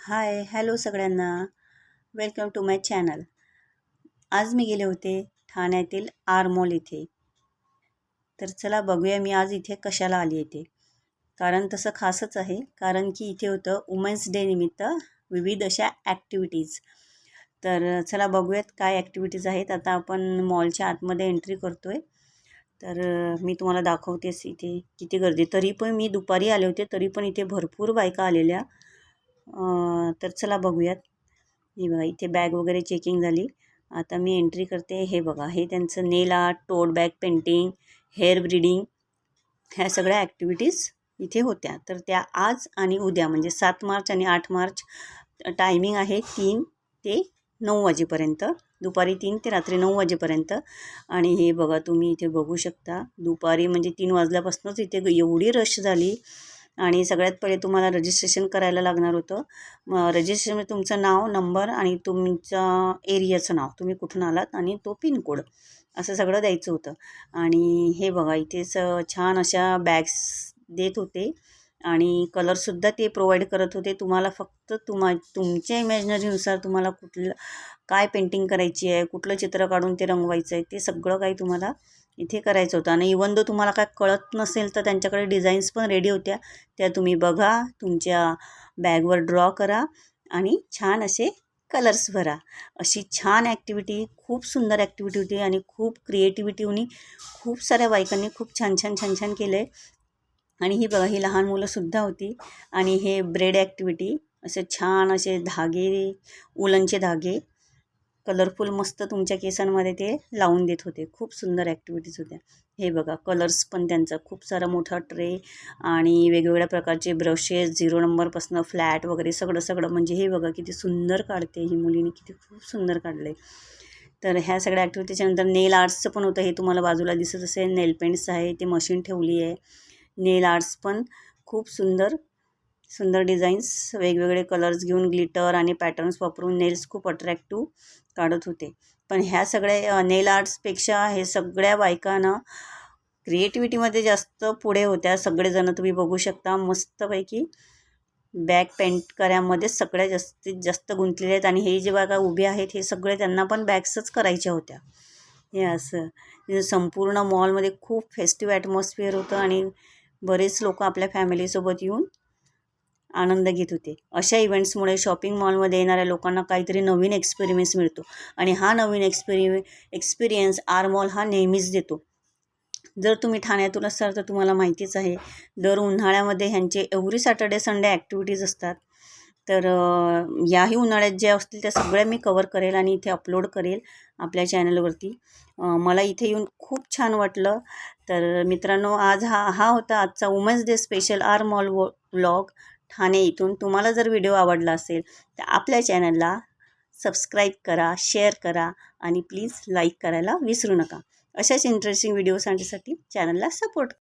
हाय hello सगळ्यांना. Welcome to my channel. आज मी गेले होते ठाण्यातील आर मॉल इथे. तर चला बघूया मी आज इथे कशाला आली येते. कारण तसं खासच आहे, कारण की इथे होतं वुमेन्स डे निमित्त विविध अशा ॲक्टिव्हिटीज. तर चला बघूयात काय ॲक्टिव्हिटीज आहेत. आता आपण मॉलच्या आतमध्ये एंट्री करतो आहे. तर मी तुम्हाला दाखवतेच इथे किती गर्दी. तरी पण मी दुपारी आले होते, तरी पण इथे भरपूर बायका आलेल्या. तर चला बघूयात. हे बघा इथे बॅग वगैरे चेकिंग झाली. आता मी एंट्री करते. हे बघा हे त्यांचं नेल आर्ट, टोट बॅग पेंटिंग, हेअर ब्रीडिंग ह्या सगळ्या ॲक्टिव्हिटीज इथे होत्या. तर त्या आज आणि उद्या म्हणजे 7 मार्च आणि 8 मार्च टायमिंग आहे 3 ते 9 वाजेपर्यंत. दुपारी 3 ते रात्री 9 वाजेपर्यंत. आणि हे बघा तुम्ही इथे बघू शकता दुपारी म्हणजे 3 वाजल्यापासूनच इथे एवढी रश झाली. आणि सगळ्यात पहिले तुम्हाला रजिस्ट्रेशन करायला लागणार होतं. रजिस्ट्रेशनमध्ये तुमचं नाव, नंबर आणि तुमच्या एरियाचं नाव, तुम्ही कुठून आलात आणि तो पिनकोड असं सगळं द्यायचं होतं. आणि हे बघा इथेच छान अशा बॅग्स देत होते आणि कलरसुद्धा ते प्रोव्हाइड करत होते. तुम्हाला फक्त तुमच्या इमॅजिनरीनुसार तुम्हाला कुठलं काय पेंटिंग करायची आहे, कुठलं चित्र काढून ते रंगवायचं आहे, ते सगळं काही तुम्हाला इथे करायचं होतं. आणि इवन दो तुम्हाला काय कळत नसेल तर त्यांच्याकडे डिझाईन्स पण रेडी होत्या. त्या तुम्ही बघा, तुमच्या बॅगवर ड्रॉ करा आणि छान असे कलर्स भरा. अशी छान ॲक्टिव्हिटी, खूप सुंदर ॲक्टिव्हिटी होती आणि खूप क्रिएटिव्हिटी होती. खूप साऱ्या बायकांनी खूप छान छान छान छान केलं आहे. आणि ही बघा ही लहान मुलंसुद्धा होती. आणि हे ब्रेड ॲक्टिव्हिटी, असे छान असे धागे, उलनचे धागे कलरफुल मस्त तुमच्या केसांमध्ये ते लावून देत होते. खूप सुंदर ॲक्टिव्हिटीज होत्या. हे बघा कलर्स पण त्यांचा खूप सारा मोठा ट्रे आणि वेगवेगळ्या प्रकारचे ब्रशेस 0 नंबरपासून फ्लॅट वगैरे सगळं सगळं. म्हणजे हे बघा किती सुंदर काढते ही मुलीने, किती खूप सुंदर काढलं आहे. तर ह्या सगळ्या ॲक्टिव्हिटीच्या नंतर नेल आर्ट्सचं पण होतं. हे तुम्हाला बाजूला दिसत असेल नेल पेंट्स आहे, ते मशीन ठेवली आहे. नेल आर्ट्स पण खूप सुंदर सुंदर डिझाईन्स, वेगवेगळे कलर्स घेऊन ग्लिटर आणि पॅटर्न्स वापरून नेल्स खूप अट्रॅक्टिव्ह काढत होते. पण ह्या सगळ्या नेल आर्ट्सपेक्षा हे सगळ्या बायकांना क्रिएटिव्हिटीमध्ये जास्त पुढे होत्या. सगळेजण तुम्ही बघू शकता मस्तपैकी बॅग पेंट करायमध्ये सगळ्या जास्तीत जास्त गुंतलेले आहेत. आणि हे जे बायका उभे आहेत हे सगळे त्यांना पण बॅग्सच करायच्या होत्या. हे असं संपूर्ण मॉलमध्ये खूप फेस्टिव्ह ॲटमॉस्फिअर होतं आणि बरेच लोक आपल्या फॅमिलीसोबत येऊन आनंद घेत होते. अशा इव्हेंट्समुळे शॉपिंग मॉलमध्ये येणाऱ्या लोकांना काहीतरी नवीन एक्सपिरियन्स मिळतो आणि हा नवीन एक्सपिरियन्स आर मॉल हा नेहमीच देतो. जर तुम्ही ठाण्यातून असाल तर तुम्हाला माहितीच आहे, दर उन्हाळ्यामध्ये ह्यांचे एव्हरी सॅटर्डे संडे ॲक्टिव्हिटीज असतात. तर याही उन्हाळ्यात ज्या असतील त्या सगळ्या मी कवर करेल आणि इथे अपलोड करेल आपल्या चॅनलवरती. मला इथे येऊन खूप छान वाटलं. तर मित्रांनो आज हा होता आजचा women's day special R mall vlog Thane इथून. तुम्हाला जर व्हिडिओ आवडला असेल तर आपल्या चॅनलला सबस्क्राईब करा, शेअर करा आणि प्लीज लाईक करायला विसरू नका. अशाच इंटरेस्टिंग व्हिडिओसाठी चॅनलला सपोर्ट